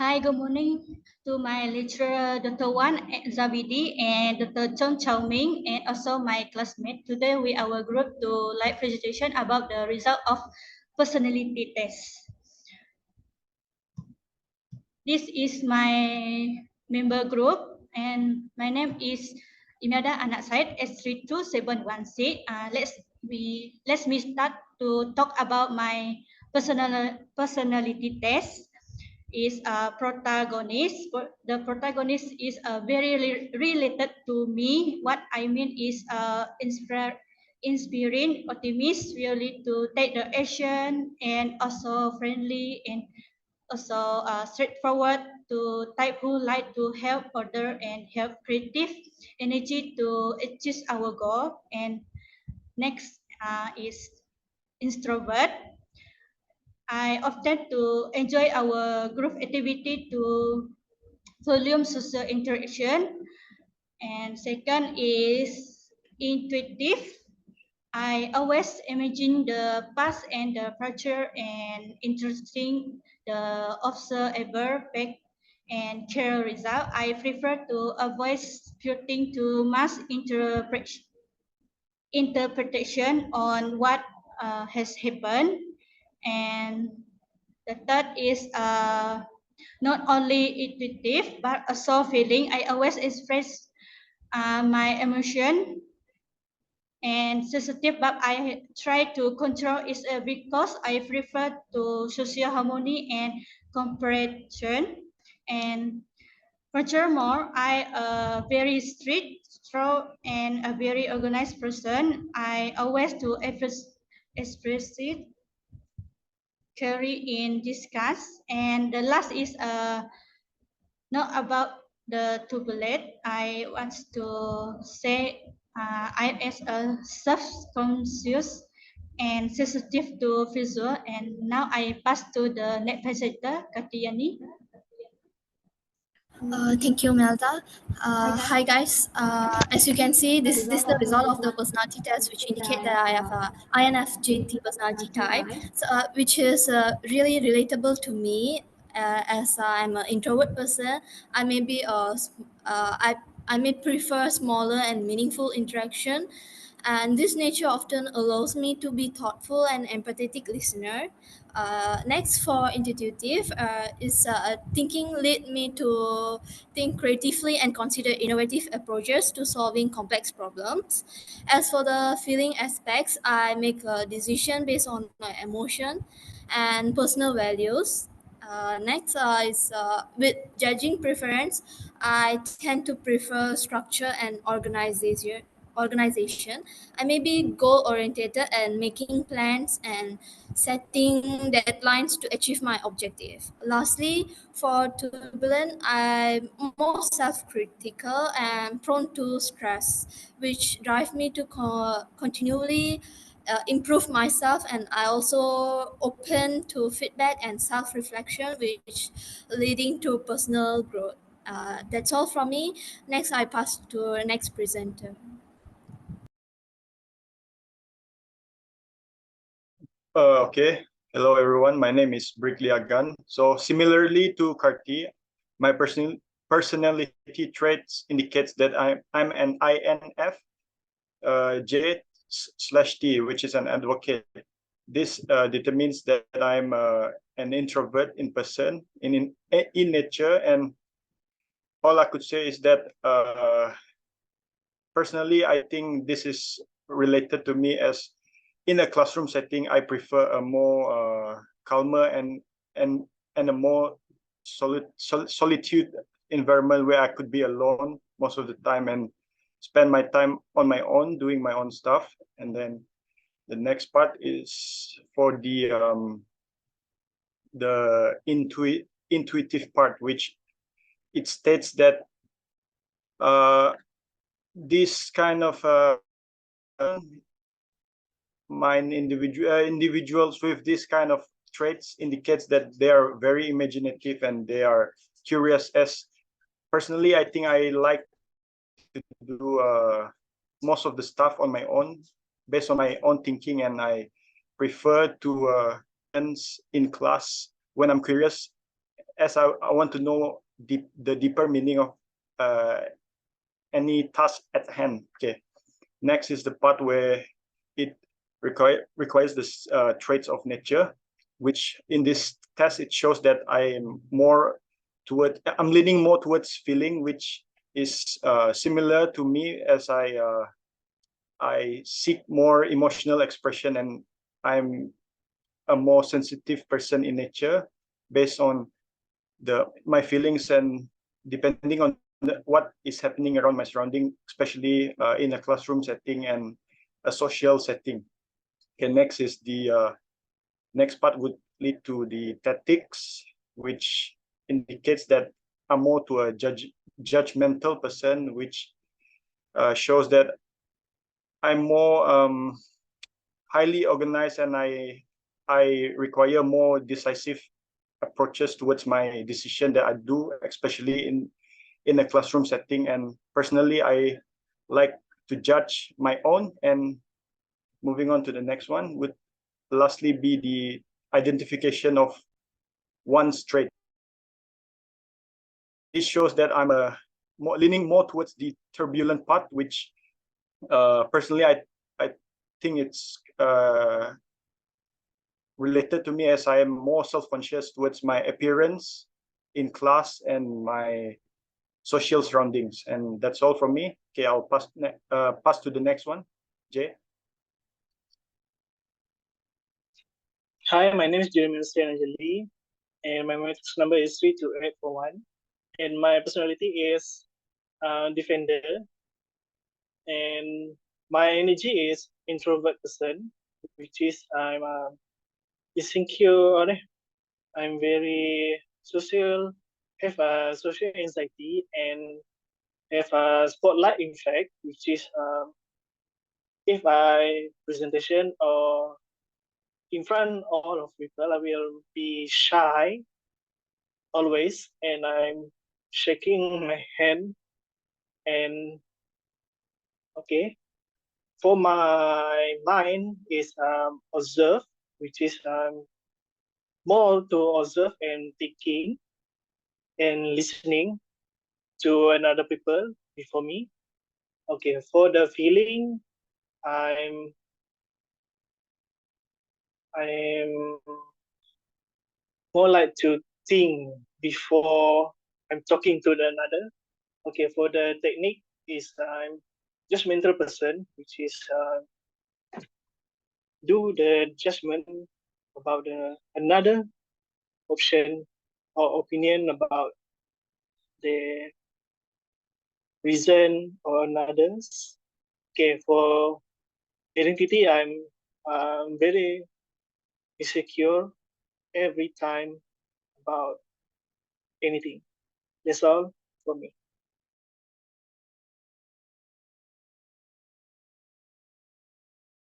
Hi, good morning to my lecturer, Dr. Wan Zabidi and Dr. Chong Chao Ming, and also my classmate. Today, we our group to live presentation about the result of personality test. This is my member group, and my name is Imada Anak Said S32716. Let me start to talk about my personality test. Is a protagonist. The protagonist is very related to me. What I mean is inspiring, optimist, really to take the action, and also friendly and also straightforward to type who like to help other and help creative energy to achieve our goal. And next is introvert. I often to enjoy our group activity to volume social interaction. And second is intuitive. I always imagine the past and the future and interesting the observable back and care result. I prefer to avoid putting too much interpretation on what has happened. And the third is not only intuitive but also feeling. I always express my emotion and sensitive, but I try to control it because I prefer to social harmony and cooperation. And furthermore, I very strict, strong, and a very organized person. I always to express it, carry in discuss. And the last is not about the turbulent. I want to say I as a self-conscious and sensitive to visual. And now I pass to the next presenter, Katyani. Thank you, Melda. Hi, guys. As you can see, this is the result of the personality test, which indicate that I have a INFJT personality type, so, which is really relatable to me. As I'm an introvert person, I may be I may prefer smaller and meaningful interaction, and this nature often allows me to be thoughtful and empathetic listener. Next, for intuitive, is thinking lead me to think creatively and consider innovative approaches to solving complex problems. As for the feeling aspects, I make a decision based on my emotion and personal values. Next is with judging preference, I tend to prefer structure and organization. I may be goal oriented and making plans and setting deadlines to achieve my objective. Lastly, for turbulent, I'm more self-critical and prone to stress, which drive me to continually improve myself, and I also open to feedback and self-reflection, which leading to personal growth. That's all from me. Next, I pass to next presenter. Okay. Hello, everyone. My name is Brickley Agan. So similarly to Karti, my personality traits indicates that I'm an INF J/T, which is an advocate. This determines that I'm an introvert in person, in nature, and all I could say is that personally, I think this is related to me as in a classroom setting. I prefer a more calmer and a more solitude environment where I could be alone most of the time and spend my time on my own doing my own stuff. And then the next part is for the intuitive part, which it states that this kind of individuals with this kind of traits indicates that they are very imaginative and they are curious. As personally, I think I like to do most of the stuff on my own, based on my own thinking, and I prefer to in class when I'm curious as I want to know the deeper meaning of any task at hand. Okay. Next is the part where it requires the traits of nature, which in this test it shows that I'm leaning more towards feeling, which is similar to me, as I seek more emotional expression, and I'm a more sensitive person in nature based on my feelings, and depending on what is happening around my surrounding, especially in a classroom setting and a social setting. Okay, next is the next part would lead to the tactics, which indicates that I'm more to a judgmental person, which shows that I'm more highly organized, and I require more decisive approaches towards my decision that I do, especially in a classroom setting. And personally, I like to judge my own. And moving on to the next one would lastly be the identification of one's trait. This shows that I'm leaning more towards the turbulent part, which personally I think it's related to me, as I am more self-conscious towards my appearance in class and my social surroundings. And that's all from me. Okay, I'll pass to the next one, Jay. Hi, my name is Jeremy Anjali, and my matrix number is 32841. And my personality is defender, and my energy is introvert person, which is I'm insecure. I'm very social, have a social anxiety, and have a spotlight effect, which is if I presentation or in front all of people, I will be shy always, and I'm shaking my hand. And okay, for my mind is observe, which is more to observe and thinking and listening to another people before me. Okay, for the feeling, I'm more like to think before I'm talking to the another. Okay, for the technique is I'm just mental person, which is do the judgment about the another option or opinion about the reason or others. Okay, for identity, I'm very insecure every time about anything. That's all for me.